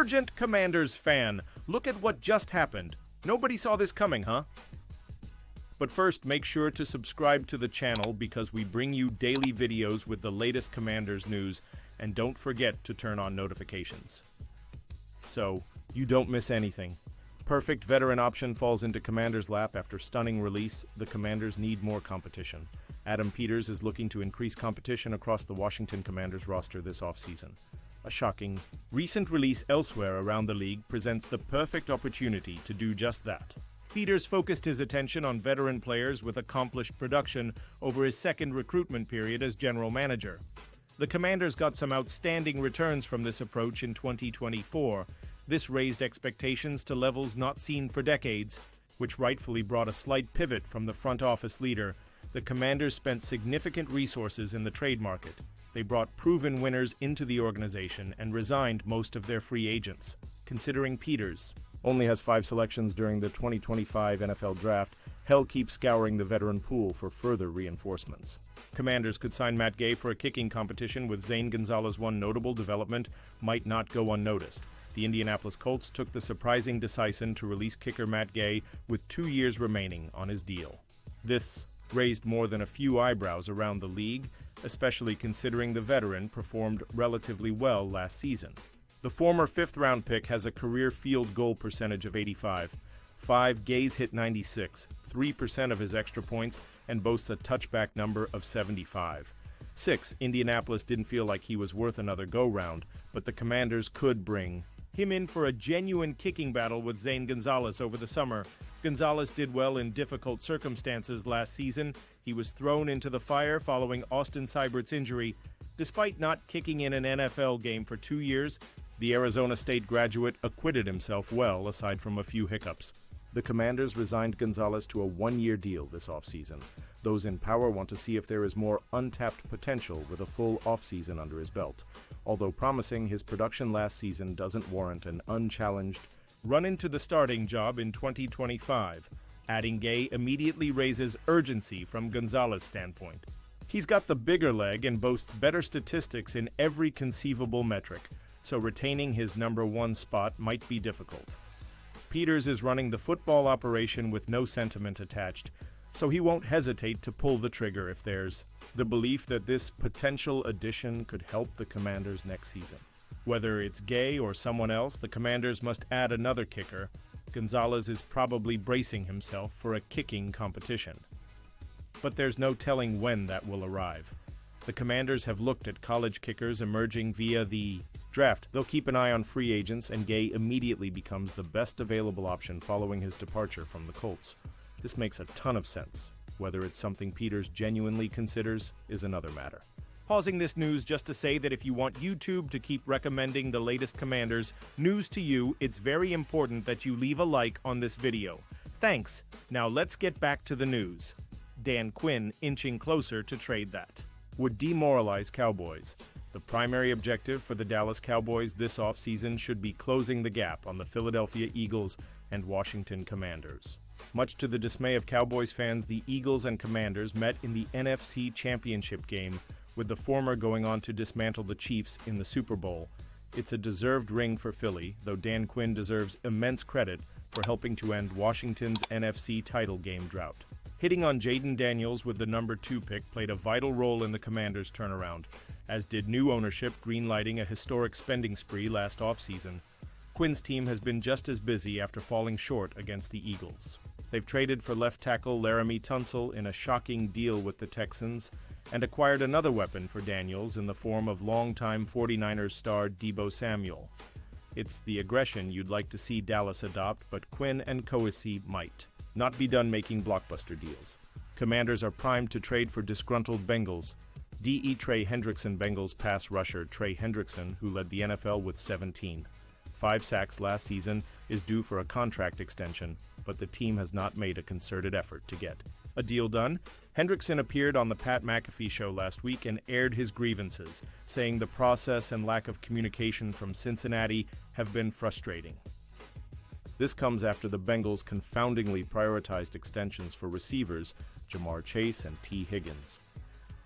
Urgent Commanders fan, look at what just happened. Nobody saw this coming, huh? But first, make sure to subscribe to the channel because we bring you daily videos with the latest Commanders news, and don't forget to turn on notifications, so you don't miss anything. Perfect veteran option falls into Commanders' lap after stunning release. The Commanders need more competition. Adam Peters is looking to increase competition across the Washington Commanders roster this offseason. A shocking, recent release elsewhere around the league presents the perfect opportunity to do just that. Peters focused his attention on veteran players with accomplished production over his second recruitment period as general manager. The Commanders got some outstanding returns from this approach in 2024. This raised expectations to levels not seen for decades, which rightfully brought a slight pivot from the front office leader. The Commanders spent significant resources in the trade market. They brought proven winners into the organization and resigned most of their free agents. Considering Peters only has 5 selections during the 2025 NFL Draft, he'll keep scouring the veteran pool for further reinforcements. Commanders could sign Matt Gay for a kicking competition with Zane Gonzalez. One notable development might not go unnoticed. The Indianapolis Colts took the surprising decision to release kicker Matt Gay with 2 years remaining on his deal. This raised more than a few eyebrows around the league, especially considering the veteran performed relatively well last season. The former 5th-round pick has a career field goal percentage of 85. Gay's hit 96, 3% of his extra points, and boasts a touchback number of 75. 6. Indianapolis didn't feel like he was worth another go-round, but the Commanders could bring him in for a genuine kicking battle with Zane Gonzalez over the summer. Gonzalez did well in difficult circumstances last season. He was thrown into the fire following Austin Seibert's injury. Despite not kicking in an NFL game for 2 years, the Arizona State graduate acquitted himself well, aside from a few hiccups. The Commanders resigned Gonzalez to a 1-year deal this offseason. Those in power want to see if there is more untapped potential with a full offseason under his belt. Although promising, his production last season doesn't warrant an unchallenged run into the starting job in 2025. Adding Gay immediately raises urgency from Gonzalez's standpoint. He's got the bigger leg and boasts better statistics in every conceivable metric, so retaining his number 1 spot might be difficult. Peters is running the football operation with no sentiment attached, so he won't hesitate to pull the trigger if there's the belief that this potential addition could help the Commanders next season. Whether it's Gay or someone else, the Commanders must add another kicker. Gonzalez is probably bracing himself for a kicking competition, but there's no telling when that will arrive. The Commanders have looked at college kickers emerging via the draft. They'll keep an eye on free agents, and Gay immediately becomes the best available option following his departure from the Colts. This makes a ton of sense. Whether it's something Peters genuinely considers is another matter. Pausing this news just to say that if you want YouTube to keep recommending the latest Commanders news to you, it's very important that you leave a like on this video. Thanks. Now let's get back to the news. Dan Quinn inching closer to trade that would demoralize Cowboys. The primary objective for the Dallas Cowboys this offseason should be closing the gap on the Philadelphia Eagles and Washington Commanders. Much to the dismay of Cowboys fans, the Eagles and Commanders met in the NFC Championship game, with the former going on to dismantle the Chiefs in the Super Bowl. It's a deserved ring for Philly, though Dan Quinn deserves immense credit for helping to end Washington's NFC title game drought. Hitting on Jaden Daniels with the number 2 pick played a vital role in the Commanders' turnaround, as did new ownership greenlighting a historic spending spree last offseason. Quinn's team has been just as busy after falling short against the Eagles. They've traded for left tackle Laramie Tunsil in a shocking deal with the Texans, and acquired another weapon for Daniels in the form of longtime 49ers star Deebo Samuel. It's the aggression you'd like to see Dallas adopt, but Quinn and Coessy might not be done making blockbuster deals. Commanders are primed to trade for disgruntled Bengals. D.E. Trey Hendrickson. Bengals pass rusher Trey Hendrickson, who led the NFL with 17. 5 sacks last season, is due for a contract extension, but the team has not made a concerted effort to get a deal done. Hendrickson appeared on the Pat McAfee show last week and aired his grievances, saying the process and lack of communication from Cincinnati have been frustrating. This comes after the Bengals confoundingly prioritized extensions for receivers Jamar Chase and T. Higgins.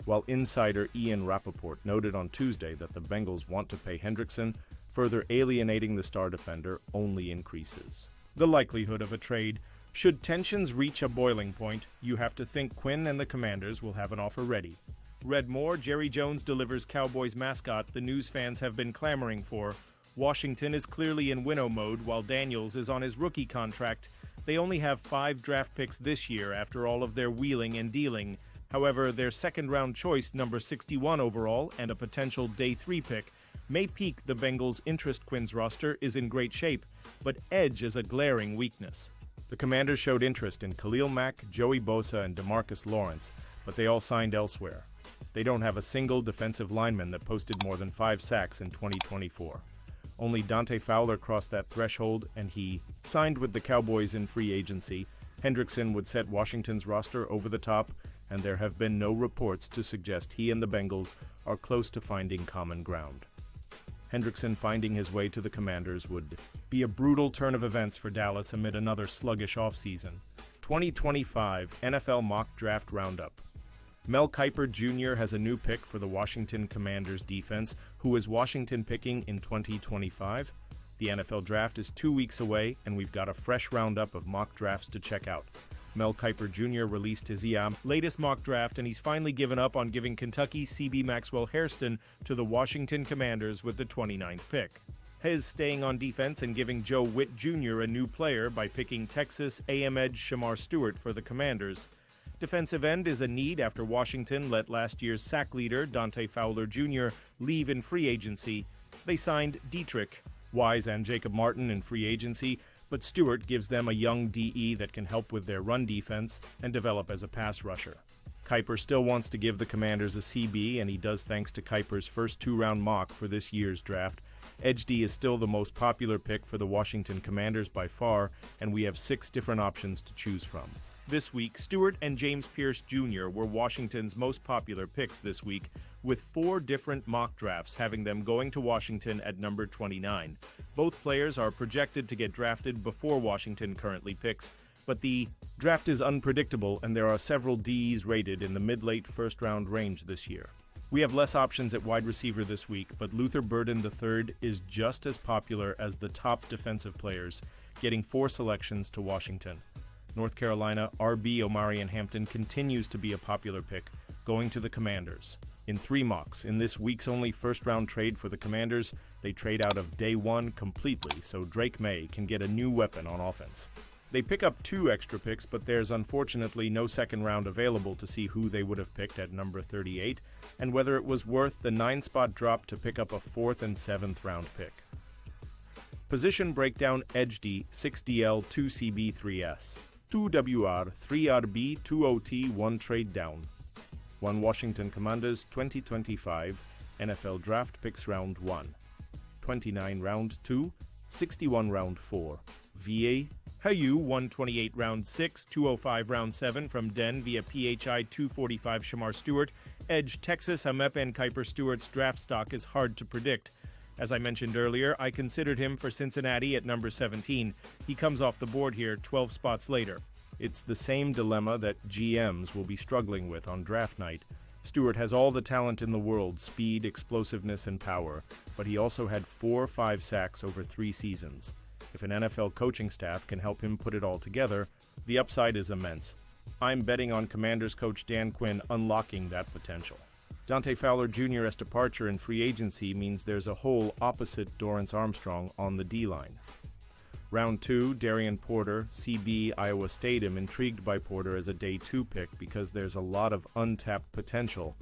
While insider Ian Rappaport noted on Tuesday that the Bengals want to pay Hendrickson further alienating the star defender only increases. The likelihood of a trade. Should tensions reach a boiling point, you have to think Quinn and the Commanders will have an offer ready. Read more, Jerry Jones delivers Cowboys mascot the news fans have been clamoring for. Washington is clearly in winnow mode while Daniels is on his rookie contract. They only have 5 draft picks this year after all of their wheeling and dealing. However, their second-round choice, number 61 overall, and a potential day 3 pick, may peak the Bengals' interest. Quinn's roster is in great shape, but edge is a glaring weakness. The Commanders showed interest in Khalil Mack, Joey Bosa, and DeMarcus Lawrence, but they all signed elsewhere. They don't have a single defensive lineman that posted more than 5 sacks in 2024. Only Dante Fowler crossed that threshold, and he signed with the Cowboys in free agency. Hendrickson would set Washington's roster over the top, and there have been no reports to suggest he and the Bengals are close to finding common ground. Hendrickson finding his way to the Commanders would be a brutal turn of events for Dallas amid another sluggish offseason. 2025 NFL Mock Draft Roundup. Mel Kiper Jr. has a new pick for the Washington Commanders defense. Who is Washington picking in 2025? The NFL Draft is 2 weeks away, and we've got a fresh roundup of mock drafts to check out. Mel Kiper Jr. released his latest mock draft, and he's finally given up on giving Kentucky's C.B. Maxwell Hairston to the Washington Commanders with the 29th pick. His staying on defense and giving Joe Witt Jr. a new player by picking Texas A&M edge Shamar Stewart for the Commanders. Defensive end is a need after Washington let last year's sack leader, Dante Fowler Jr., leave in free agency. They signed Dietrich, Wise, and Jacob Martin in free agency, but Stewart gives them a young DE that can help with their run defense and develop as a pass rusher. Kiper still wants to give the Commanders a CB, and he does thanks to Kiper's first 2-round mock for this year's draft. Edge D is still the most popular pick for the Washington Commanders by far, and we have 6 different options to choose from. This week, Stewart and James Pierce Jr. were Washington's most popular picks this week, with 4 different mock drafts having them going to Washington at number 29. Both players are projected to get drafted before Washington currently picks, but the draft is unpredictable and there are several DEs rated in the mid-late first-round range this year. We have less options at wide receiver this week, but Luther Burden III is just as popular as the top defensive players, getting 4 selections to Washington. North Carolina RB Omarion Hampton continues to be a popular pick, going to the Commanders. In 3 mocks, in this week's only first-round trade for the Commanders, they trade out of day 1 completely so Drake May can get a new weapon on offense. They pick up 2 extra picks, but there's unfortunately no second round available to see who they would have picked at number 38, and whether it was worth the 9-spot drop to pick up a 4th and 7th round pick. Position breakdown: Edge D, 6DL, 2CB, 3S. 2WR, 3RB, 2OT, 1 trade down. 1 Washington Commanders 2025 NFL Draft Picks Round 1. 29 Round 2, 61 Round 4. VA Hayu 128 Round 6, 205 Round 7 from Den via PHI 245 Shamar Stewart. Edge Texas Amepe and Kiper Stewart's draft stock is hard to predict. As I mentioned earlier, I considered him for Cincinnati at number 17. He comes off the board here 12 spots later. It's the same dilemma that GMs will be struggling with on draft night. Stewart has all the talent in the world, speed, explosiveness, and power, but he also had 4 or 5 sacks over 3 seasons. If an NFL coaching staff can help him put it all together, the upside is immense. I'm betting on Commanders coach Dan Quinn unlocking that potential. Dante Fowler Jr.'s departure in free agency means there's a hole opposite Dorrance Armstrong on the D-line. Round 2, Darian Porter, CB, Iowa State. I'm intrigued by Porter as a day 2 pick because there's a lot of untapped potential.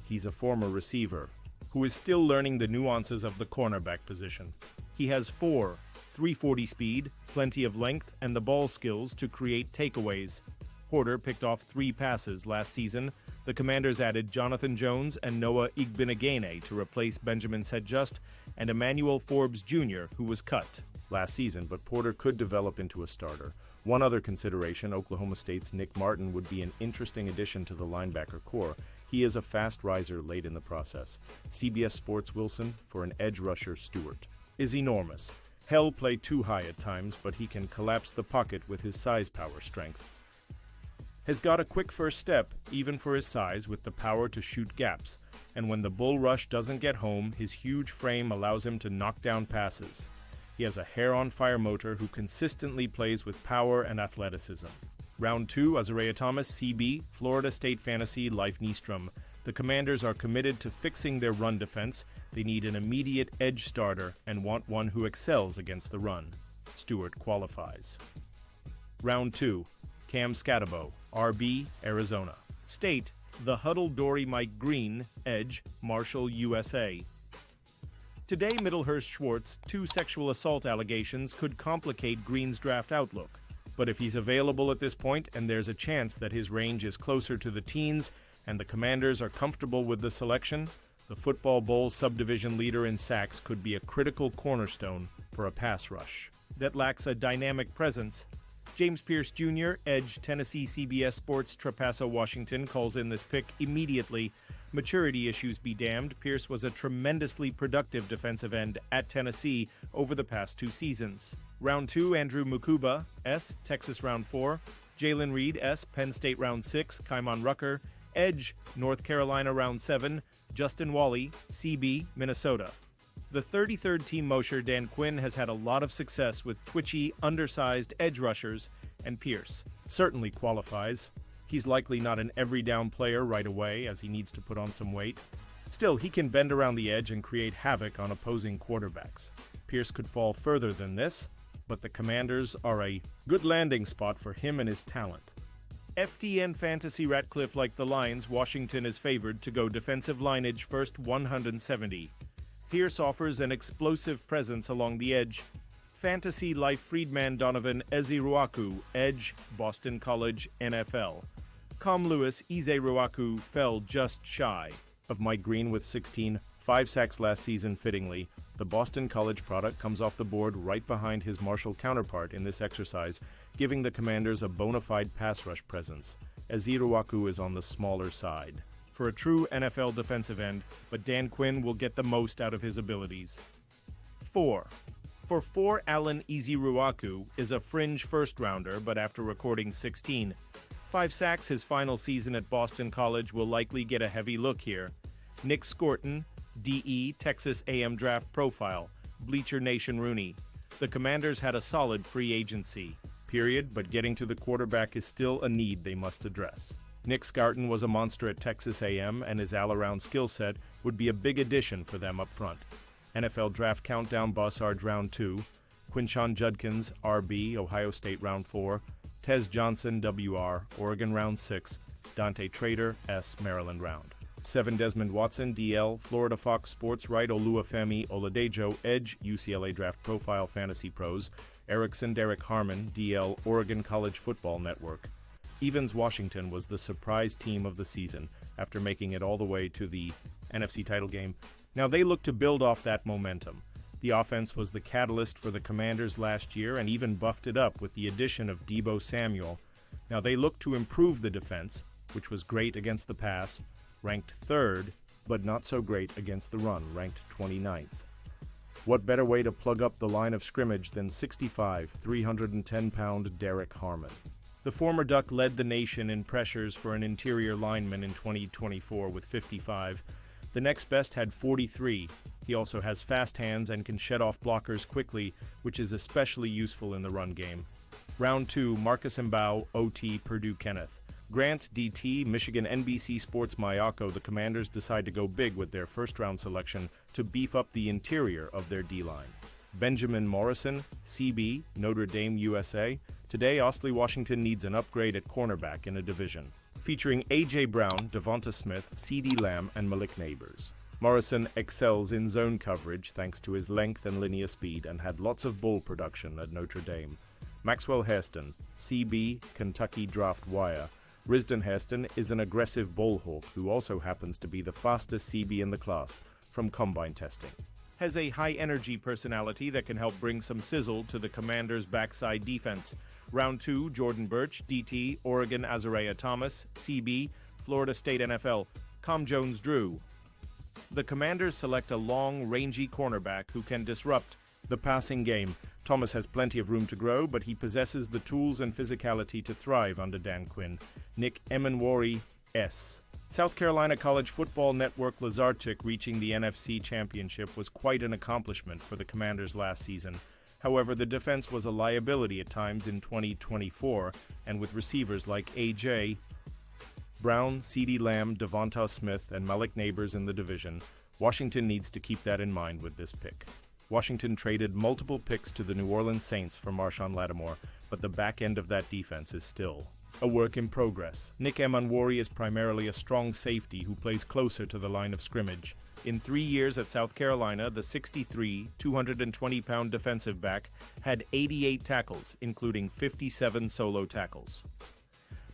He's a former receiver who is still learning the nuances of the cornerback position. He has 340 speed, plenty of length, and the ball skills to create takeaways. Porter picked off 3 passes last season. The Commanders added Jonathan Jones and Noah Igbinoghene to replace Benjamin Sedjust and Emmanuel Forbes Jr., who was cut last season, but Porter could develop into a starter. One other consideration, Oklahoma State's Nick Martin would be an interesting addition to the linebacker core. He is a fast riser late in the process. CBS Sports Wilson for an edge rusher Stewart is enormous. Hell play too high at times, but he can collapse the pocket with his size power strength. Has got a quick first step, even for his size, with the power to shoot gaps, and when the bull rush doesn't get home, his huge frame allows him to knock down passes. He has a hair-on-fire motor who consistently plays with power and athleticism. Round 2, Azariah Thomas, CB, Florida State Fantasy, Life Nystrom. The Commanders are committed to fixing their run defense. They need an immediate edge starter and want one who excels against the run. Stewart qualifies. Round 2, Cam Scatabo, RB, Arizona. State, the Huddle Dory Mike Green, Edge, Marshall, USA. Today, Middlehurst Schwartz, 2 sexual assault allegations could complicate Green's draft outlook. But if he's available at this point and there's a chance that his range is closer to the teens and the Commanders are comfortable with the selection, the Football Bowl subdivision leader in sacks could be a critical cornerstone for a pass rush that lacks a dynamic presence. James Pierce Jr., Edge, Tennessee CBS Sports, Trapasso, Washington, calls in this pick immediately. Maturity issues be damned, Pierce was a tremendously productive defensive end at Tennessee over the past 2 seasons. Round 2, Andrew Mukuba, S, Texas round 4. Jalen Reed, S, Penn State round 6. Kaimon Rucker, Edge, North Carolina round 7. Justin Wally, CB, Minnesota. The 33rd team Mosher Dan Quinn has had a lot of success with twitchy, undersized edge rushers, and Pierce certainly qualifies. He's likely not an every-down player right away, as he needs to put on some weight. Still, he can bend around the edge and create havoc on opposing quarterbacks. Pierce could fall further than this, but the Commanders are a good landing spot for him and his talent. FTN Fantasy Ratcliffe like the Lions, Washington is favored to go defensive lineage first 170. Pierce offers an explosive presence along the edge. Fantasy Life Friedman Donovan Ezeruaku, Edge, Boston College, NFL. Com Lewis Ezeruaku fell just shy of Mike Green with 16, 5 sacks last season fittingly. The Boston College product comes off the board right behind his Marshall counterpart in this exercise, giving the Commanders a bona fide pass rush presence. Ezeruaku is on the smaller side for a true NFL defensive end, but Dan Quinn will get the most out of his abilities. 4. For 4, Allen Ezeruaku is a fringe first-rounder, but after recording 16, 5 sacks his final season at Boston College will likely get a heavy look here. Nick Scorton, DE, Texas A&M Draft Profile, Bleacher Nation Rooney. The Commanders had a solid free agency, period, but getting to the quarterback is still a need they must address. Nick Scarton was a monster at Texas A&M, and his all-around skill set would be a big addition for them up front. NFL Draft Countdown Bossard Round 2, Quinshon Judkins, RB, Ohio State Round 4, Tez Johnson, WR, Oregon Round 6, Dante Trader, S, Maryland Round 7. Desmond Watson, DL, Florida Fox Sports Right, Oluwafemi Oladejo, Edge, UCLA Draft Profile Fantasy Pros, Erickson Derek Harmon, DL, Oregon College Football Network. Evans Washington was the surprise team of the season after making it all the way to the NFC title game. Now they look to build off that momentum. The offense was the catalyst for the Commanders last year and even buffed it up with the addition of Deebo Samuel. Now they look to improve the defense, which was great against the pass, ranked 3rd, but not so great against the run, ranked 29th. What better way to plug up the line of scrimmage than 6'5", 310-pound Derek Harmon? The former Duck led the nation in pressures for an interior lineman in 2024 with 55. The next best had 43. He also has fast hands and can shed off blockers quickly, which is especially useful in the run game. Round 2, Marcus Mbao, OT, Purdue Kenneth. Grant, DT, Michigan NBC Sports Mayako. The Commanders decide to go big with their first-round selection to beef up the interior of their D-line. Benjamin Morrison, CB, Notre Dame, USA. Today, Osley, Washington needs an upgrade at cornerback in a division featuring A.J. Brown, Devonta Smith, CeeDee Lamb, and Malik Neighbors. Morrison excels in zone coverage thanks to his length and linear speed and had lots of bull production at Notre Dame. Maxwell Hairston, CB, Kentucky Draft Wire. Risdon Hairston is an aggressive ball hawk who also happens to be the fastest CB in the class from combine testing. Has a high-energy personality that can help bring some sizzle to the Commanders' backside defense. Round 2, Jordan Birch, DT, Oregon Azariah Thomas, CB, Florida State NFL, Com Jones Drew. The Commanders select a long, rangy cornerback who can disrupt The passing game. Thomas has plenty of room to grow, but he possesses the tools and physicality to thrive under Dan Quinn. Nick Emanwori, S. South Carolina College Football Network Lazarchuk reaching the NFC Championship was quite an accomplishment for the Commanders last season. However, the defense was a liability at times in 2024, and with receivers like A.J. Brown, CeeDee Lamb, Devonta Smith, and Malik Neighbors in the division, Washington needs to keep that in mind with this pick. Washington traded multiple picks to the New Orleans Saints for Marshawn Lattimore, but the back end of that defense is still a work in progress. Nick Emanwori is primarily a strong safety who plays closer to the line of scrimmage. In 3 years at South Carolina, the 6'3", 220-pound defensive back had 88 tackles, including 57 solo tackles.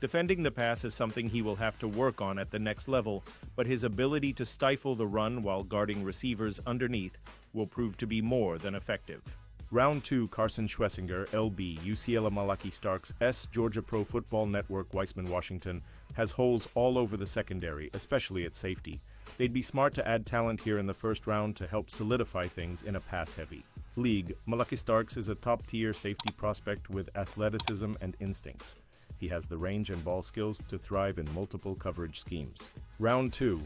Defending the pass is something he will have to work on at the next level, but his ability to stifle the run while guarding receivers underneath will prove to be more than effective. Round 2, Carson Schwessinger, LB, UCLA Malaki Starks, S, Georgia Pro Football Network, Weissman, Washington, has holes all over the secondary, especially at safety. They'd be smart to add talent here in the first round to help solidify things in a pass-heavy league. Malaki Starks is a top-tier safety prospect with athleticism and instincts. He has the range and ball skills to thrive in multiple coverage schemes. Round 2.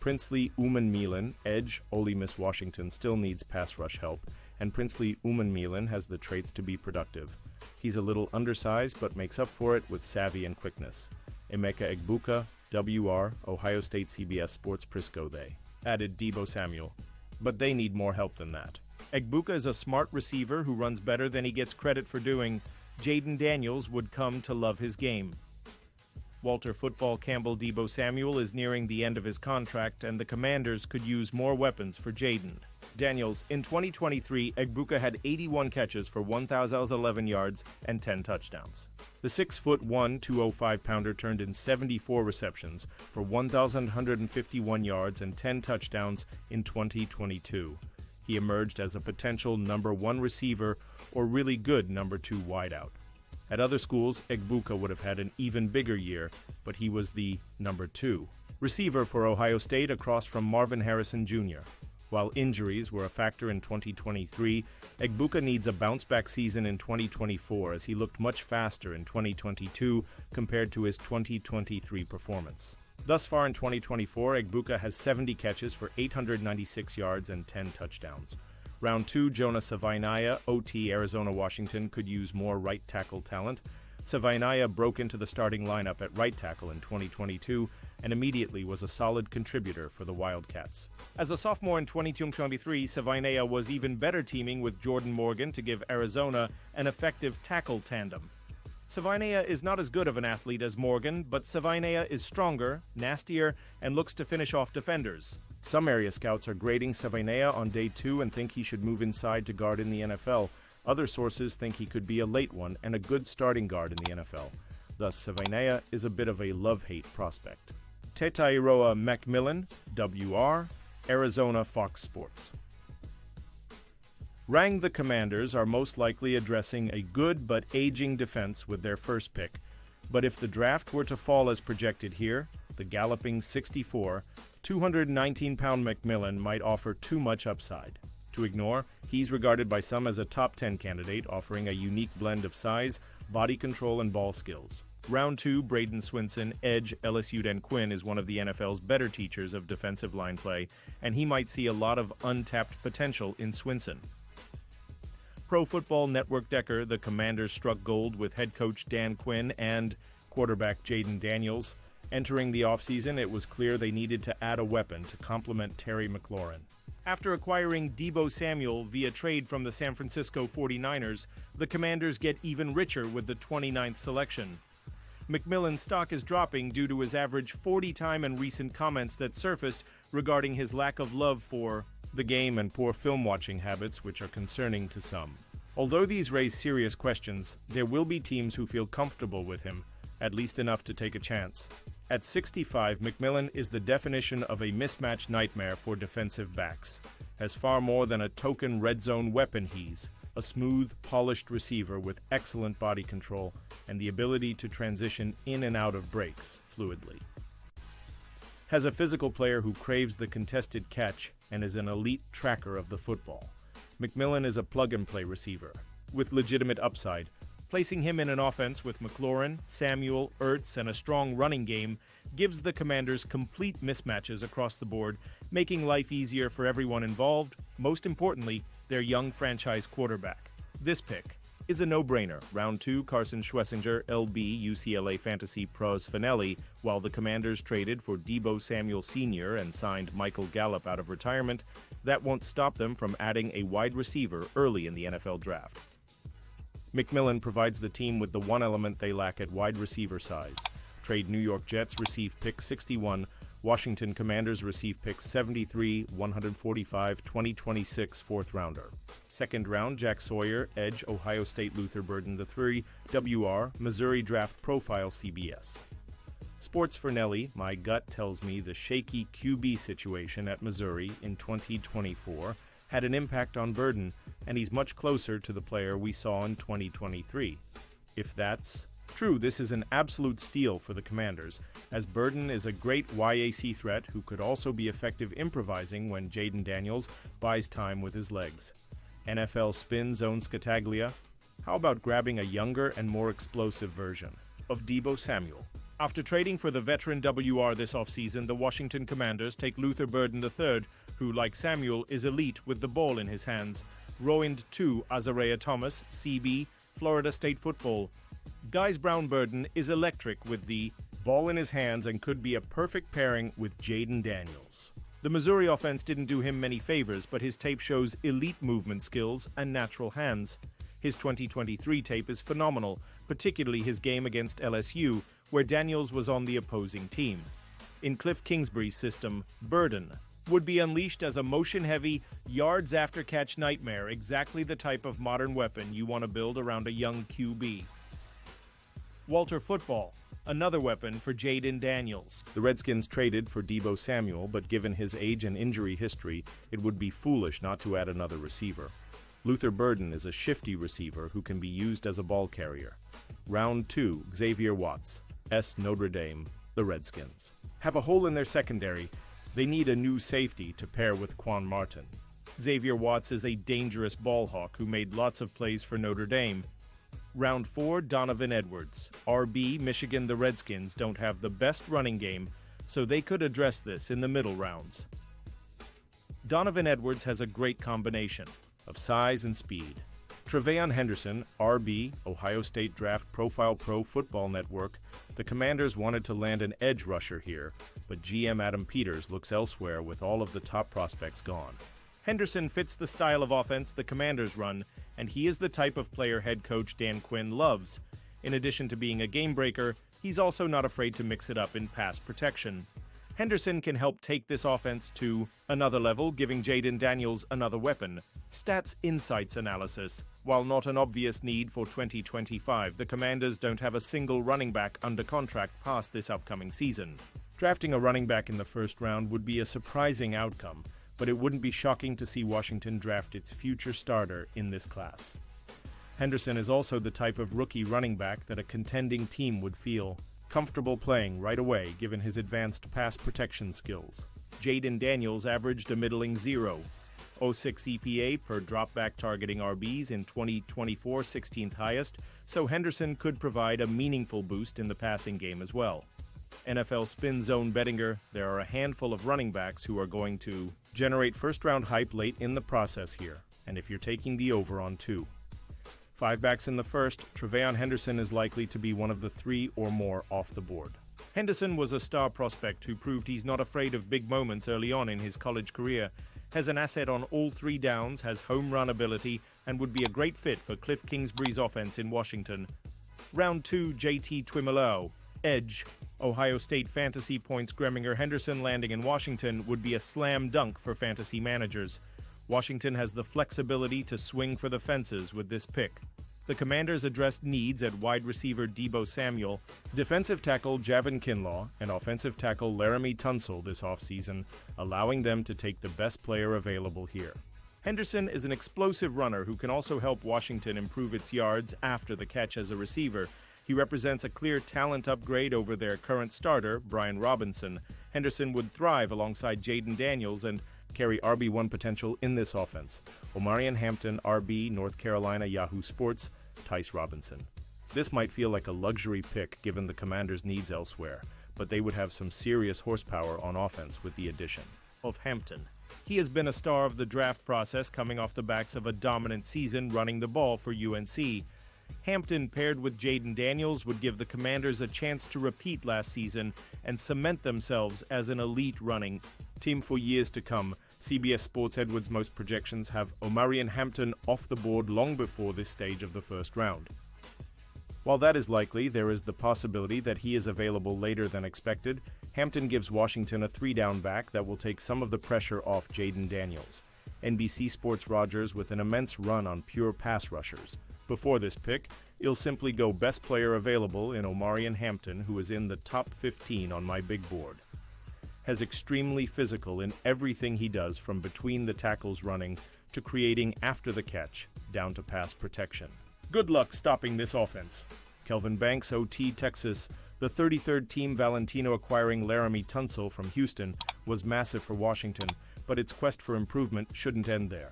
Princely Umanmielen, edge, Ole Miss Washington, still needs pass rush help, and Princely Umanmielen has the traits to be productive. He's a little undersized, but makes up for it with savvy and quickness. Emeka Egbuka, WR, Ohio State CBS Sports Prisco they added Deebo Samuel, but they need more help than that. Egbuka is a smart receiver who runs better than he gets credit for doing. Jaden Daniels would come to love his game. Walter Football Campbell Deebo Samuel is nearing the end of his contract, and the Commanders could use more weapons for Jaden Daniels. In 2023, Egbuka had 81 catches for 1,011 yards and 10 touchdowns. The 6'1", 205-pounder turned in 74 receptions for 1,151 yards and 10 touchdowns in 2022. He emerged as a potential number 1 receiver or really good number 2 wideout. At other schools, Egbuka would have had an even bigger year, but he was the number 2 receiver for Ohio State across from Marvin Harrison Jr. While injuries were a factor in 2023, Egbuka needs a bounce-back season in 2024 as he looked much faster in 2022 compared to his 2023 performance. Thus far in 2024, Egbuka has 70 catches for 896 yards and 10 touchdowns. Round 2, Jonah Savainaya, OT, Arizona, Washington, could use more right tackle talent. Savainaya broke into the starting lineup at right tackle in 2022 and immediately was a solid contributor for the Wildcats. As a sophomore in 2022-23, Savainaya was even better teaming with Jordan Morgan to give Arizona an effective tackle tandem. Savainaya is not as good of an athlete as Morgan, but Savainaya is stronger, nastier, and looks to finish off defenders. Some area scouts are grading Savainaya on day 2 and think he should move inside to guard in the NFL. Other sources think he could be a late one and a good starting guard in the NFL. Thus, Savainaya is a bit of a love-hate prospect. Tetairoa Macmillan, WR, Arizona Fox Sports. Rang the Commanders are most likely addressing a good but aging defense with their first pick, but if the draft were to fall as projected here, the galloping 6'4", 219-pound McMillan might offer too much upside to ignore. He's regarded by some as a top 10 candidate, offering a unique blend of size, body control, and ball skills. Round 2, Braden Swinson, edge, LSU. Dan Quinn is one of the NFL's better teachers of defensive line play, and he might see a lot of untapped potential in Swinson. Pro Football Network Decker, the Commanders struck gold with head coach Dan Quinn and quarterback Jaden Daniels. Entering the offseason, it was clear they needed to add a weapon to complement Terry McLaurin. After acquiring Deebo Samuel via trade from the San Francisco 49ers, the Commanders get even richer with the 29th selection. McMillan's stock is dropping due to his average 40-time and recent comments that surfaced regarding his lack of love for the game and poor film-watching habits, which are concerning to some. Although these raise serious questions, there will be teams who feel comfortable with him, at least enough to take a chance. At 65, McMillan is the definition of a mismatch nightmare for defensive backs. As far more than a token red zone weapon, he's a smooth, polished receiver with excellent body control and the ability to transition in and out of breaks fluidly. Has a physical player who craves the contested catch and is an elite tracker of the football. McMillan is a plug-and-play receiver with legitimate upside. Placing him in an offense with McLaurin, Samuel, Ertz, and a strong running game gives the Commanders complete mismatches across the board, making life easier for everyone involved, most importantly, their young franchise quarterback. This pick is a no-brainer. Round 2, Carson Schwessinger, LB, UCLA Fantasy Pros Finelli, while the Commanders traded for Deebo Samuel Sr. and signed Michael Gallup out of retirement. That won't stop them from adding a wide receiver early in the NFL draft. McMillan provides the team with the one element they lack at wide receiver size. Trade New York Jets receive pick 61, Washington Commanders receive pick 73, 145, 2026 fourth rounder. Second round, Jack Sawyer, Edge, Ohio State Luther Burden III, WR, Missouri Draft Profile CBS. Sports for Nelly, my gut tells me the shaky QB situation at Missouri in 2024 had an impact on Burden, and he's much closer to the player we saw in 2023. If that's true, this is an absolute steal for the Commanders, as Burden is a great YAC threat who could also be effective improvising when Jaden Daniels buys time with his legs. NFL spin zone Scataglia. How about grabbing a younger and more explosive version of Deebo Samuel? After trading for the veteran WR this offseason, the Washington Commanders take Luther Burden III, who, like Samuel, is elite with the ball in his hands. Rowind II, Azariah Thomas, CB, Florida State Football. Guys Brown Burden is electric with the ball in his hands and could be a perfect pairing with Jaden Daniels. The Missouri offense didn't do him many favors, but his tape shows elite movement skills and natural hands. His 2023 tape is phenomenal, particularly his game against LSU, where Daniels was on the opposing team. In Cliff Kingsbury's system, Burden would be unleashed as a motion-heavy, yards-after-catch nightmare, exactly the type of modern weapon you want to build around a young QB. Walter Football, another weapon for Jaden Daniels. The Redskins traded for Deebo Samuel, but given his age and injury history, it would be foolish not to add another receiver. Luther Burden is a shifty receiver who can be used as a ball carrier. Round 2, Xavier Watts, Notre Dame, the Redskins. Have a hole in their secondary. They need a new safety to pair with Quan Martin. Xavier Watts is a dangerous ball hawk who made lots of plays for Notre Dame. Round 4, Donovan Edwards. RB, Michigan, the Redskins don't have the best running game, so they could address this in the middle rounds. Donovan Edwards has a great combination of size and speed. Tre'Veyon Henderson, RB, Ohio State Draft Profile Pro Football Network. The Commanders wanted to land an edge rusher here, but GM Adam Peters looks elsewhere with all of the top prospects gone. Henderson fits the style of offense the Commanders run, and he is the type of player head coach Dan Quinn loves. In addition to being a game breaker, he's also not afraid to mix it up in pass protection. Henderson can help take this offense to another level, giving Jaden Daniels another weapon. Stats Insights analysis. While not an obvious need for 2025, the Commanders don't have a single running back under contract past this upcoming season. Drafting a running back in the first round would be a surprising outcome, but it wouldn't be shocking to see Washington draft its future starter in this class. Henderson is also the type of rookie running back that a contending team would feel comfortable playing right away given his advanced pass protection skills. Jaden Daniels averaged a middling 0.06 EPA per dropback targeting RBs in 2024, 16th highest, so Henderson could provide a meaningful boost in the passing game as well. NFL Spin Zone Bettinger, there are a handful of running backs who are going to generate first-round hype late in the process here, and if you're taking the over on 2. 5 backs in the first, Tre'Veyon Henderson is likely to be one of the 3 or more off the board. Henderson was a star prospect who proved he's not afraid of big moments early on in his college career, has an asset on all 3 downs, has home run ability, and would be a great fit for Cliff Kingsbury's offense in Washington. Round 2, JT Tuimoloau, Edge, Ohio State fantasy points Greminger Henderson landing in Washington would be a slam dunk for fantasy managers. Washington has the flexibility to swing for the fences with this pick. The Commanders addressed needs at wide receiver Deebo Samuel, defensive tackle Javon Kinlaw, and offensive tackle Laramie Tunsil this offseason, allowing them to take the best player available here. Henderson is an explosive runner who can also help Washington improve its yards after the catch as a receiver. He represents a clear talent upgrade over their current starter, Brian Robinson. Henderson would thrive alongside Jaden Daniels and carry RB1 potential in this offense. Omarion Hampton, RB, North Carolina, Yahoo Sports, Tice Robinson. This might feel like a luxury pick given the Commanders' needs elsewhere, but they would have some serious horsepower on offense with the addition of Hampton. He has been a star of the draft process, coming off the backs of a dominant season running the ball for UNC. Hampton paired with Jayden Daniels would give the Commanders a chance to repeat last season and cement themselves as an elite running team for years to come. CBS Sports Edwards' most projections have Omarion Hampton off the board long before this stage of the first round. While that is likely, there is the possibility that he is available later than expected. Hampton gives Washington a 3-down back that will take some of the pressure off Jayden Daniels. NBC Sports Rogers with an immense run on pure pass rushers. Before this pick, he'll simply go best player available in Omarion Hampton, who is in the top 15 on my big board. Has extremely physical in everything he does, from between the tackles running to creating after the catch, down to pass protection. Good luck stopping this offense. Kelvin Banks, OT, Texas. The 33rd team, Valentino acquiring Laramie Tunsil from Houston, was massive for Washington, but its quest for improvement shouldn't end there.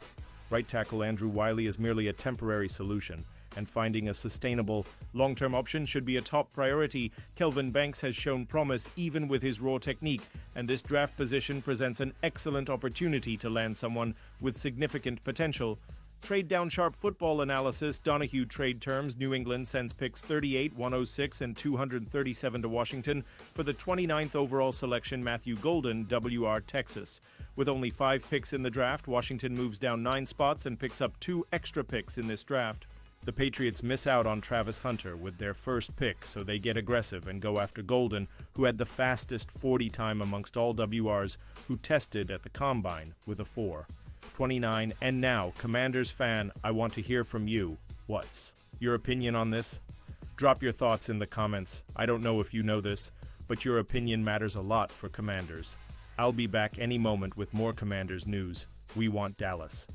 Right tackle Andrew Wiley is merely a temporary solution, and finding a sustainable, long-term option should be a top priority. Kelvin Banks has shown promise even with his raw technique, and this draft position presents an excellent opportunity to land someone with significant potential. Trade down sharp football analysis, Donahue trade terms. New England sends picks 38, 106, and 237 to Washington for the 29th overall selection, Matthew Golden, WR Texas. With only 5 picks in the draft, Washington moves down 9 spots and picks up 2 extra picks in this draft. The Patriots miss out on Travis Hunter with their first pick, so they get aggressive and go after Golden, who had the fastest 40 time amongst all WRs who tested at the Combine with a 4.29. And now, Commanders fan, I want to hear from you. What's your opinion on this? Drop your thoughts in the comments. I don't know if you know this, but your opinion matters a lot for Commanders. I'll be back any moment with more Commanders news. We want Dallas.